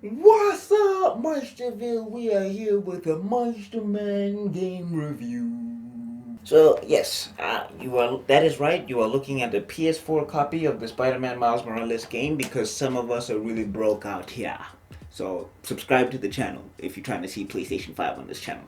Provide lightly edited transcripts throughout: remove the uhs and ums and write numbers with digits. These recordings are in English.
What's up, Meisterville? We are here with a Meisterman game review. So yes, you are. That is right. You are looking at the PS4 copy of the Spider-Man Miles Morales game because some of us are really broke out here. So subscribe to the channel if you're trying to see PlayStation 5 on this channel.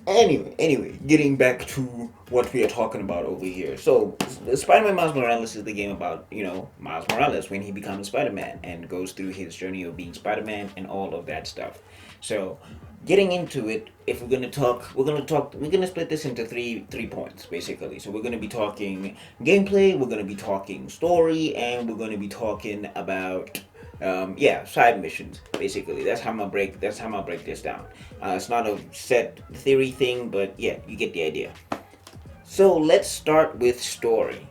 Anyway, getting back to what we are talking about over here. So, Spider-Man Miles Morales is the game about, Miles Morales when he becomes Spider-Man and goes through his journey of being Spider-Man and all of that stuff. So, getting into it, if we're gonna split this into three points basically. So we're gonna be talking gameplay, we're gonna be talking story, and we're gonna be talking about side missions basically. That's how I'm gonna break this down. It's not a set theory thing, but yeah, you get the idea. So let's start with story.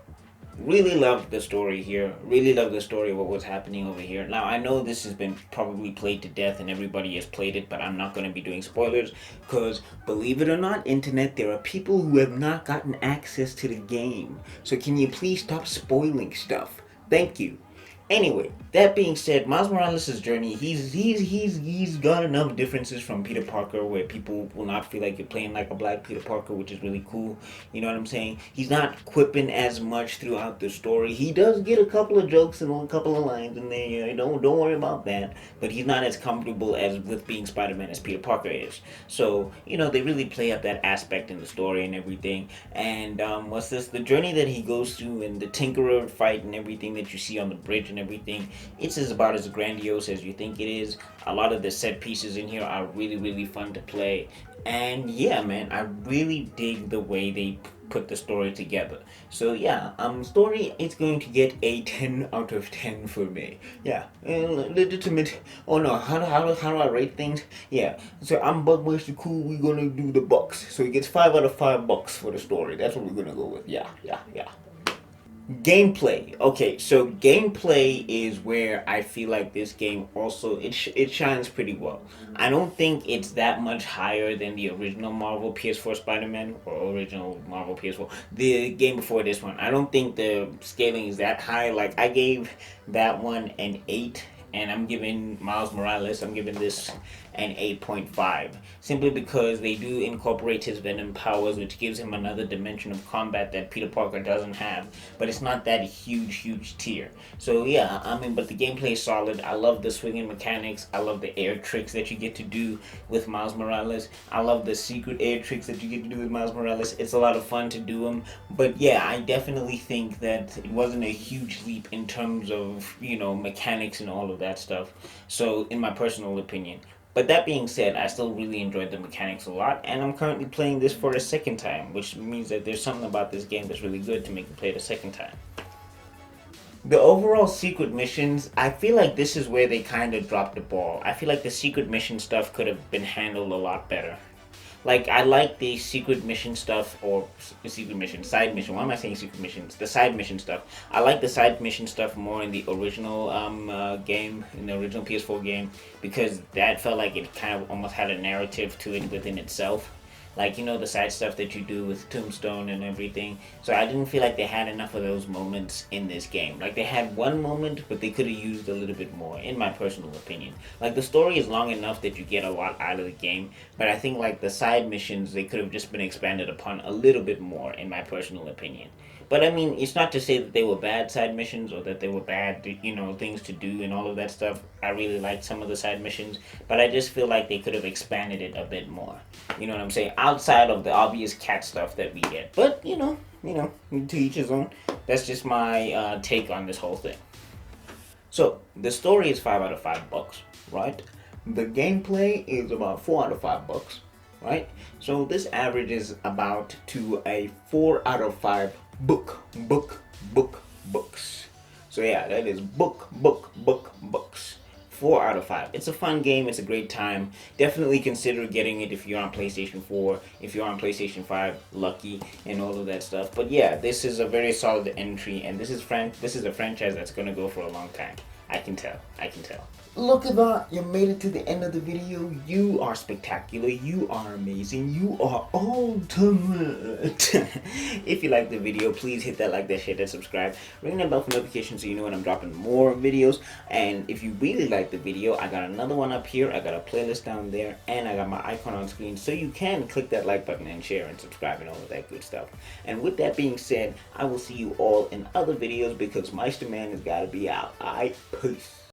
Really loved the story here. Really loved the story of what was happening over here. Now I know this has been probably played to death and everybody has played it, but I'm not going to be doing spoilers because believe it or not, internet, there are people who have not gotten access to the game. So can you please stop spoiling stuff? Thank you. Anyway, that being said, Miles Morales' journey, he's got enough differences from Peter Parker where people will not feel like you're playing like a black Peter Parker, which is really cool. You know what I'm saying? He's not quipping as much throughout the story. He does get a couple of jokes and a couple of lines in there. Don't worry about that. But he's not as comfortable as with being Spider-Man as Peter Parker is. So they really play up that aspect in the story and everything. And what's this? The journey that he goes through and the Tinkerer fight and everything that you see on the bridge and everything, it's about as grandiose as you think it is. A lot of the set pieces in here are really, really fun to play. And yeah, man, I really dig the way they put the story together. So yeah, story is going to get a 10 out of 10 for me. Yeah, legitimate. Oh no, how do I rate things? Yeah, so I'm Bugmaster Cool. We're gonna do the bucks. So he gets 5 out of 5 bucks for the story. That's what we're gonna go with. Yeah. Gameplay. Okay, so gameplay is where I feel like this game also it shines pretty well. I don't think it's that much higher than the original Marvel PS4 Spider-Man or original Marvel PS4. The game before this one. I don't think the scaling is that high. Like I gave that one an 8 and I'm giving Miles Morales, I'm giving this an 8.5. Simply because they do incorporate his Venom powers, which gives him another dimension of combat that Peter Parker doesn't have. But it's not that huge tier. So yeah, but the gameplay is solid. I love the swinging mechanics. I love the air tricks that you get to do with Miles Morales. I love the secret air tricks that you get to do with Miles Morales. It's a lot of fun to do them. But yeah, I definitely think that it wasn't a huge leap in terms of, mechanics and all of that stuff. So, in my personal opinion. But that being said, I still really enjoyed the mechanics a lot, and I'm currently playing this for a second time, which means that there's something about this game that's really good to make me play it a second time. The overall secret missions, I feel like this is where they kind of dropped the ball. I feel like the secret mission stuff could have been handled a lot better. Like I like the secret mission stuff or secret mission, side mission. Why am I saying secret missions? The side mission stuff. I like the side mission stuff more in the original game, in the original PS4 game, because that felt like it kind of almost had a narrative to it within itself. Like the side stuff that you do with Tombstone and everything. So I didn't feel like they had enough of those moments in this game. Like they had one moment, but they could have used a little bit more, in my personal opinion. Like the story is long enough that you get a lot out of the game, but I think like the side missions they could have just been expanded upon a little bit more, in my personal opinion. But I mean, it's not to say that they were bad side missions or that they were bad, things to do and all of that stuff. I really liked some of the side missions, but I just feel like they could have expanded it a bit more. You know what I'm saying? Outside of the obvious cat stuff that we get. But, to each his own. That's just my take on this whole thing. So, the story is 5 out of 5 bucks, right? The gameplay is about 4 out of 5 bucks, right? So, this averages about to a 4 out of 5 books. So, yeah, that is books. 4 out of 5. It's a fun game. It's a great time. Definitely consider getting it if you're on PlayStation 4. If you're on PlayStation 5, lucky and all of that stuff. But yeah, this is a very solid entry, and this is a franchise that's gonna go for a long time. I can tell. Look at that. You made it to the end of the video. You are spectacular. You are amazing. You are ultimate. If you like the video, please hit that like, that, share, that, subscribe. Ring that bell for notifications so you know when I'm dropping more videos. And if you really like the video, I got another one up here. I got a playlist down there. And I got my icon on screen. So you can click that like button and share and subscribe and all of that good stuff. And with that being said, I will see you all in other videos because Meister Man has got to be out. Alright, peace.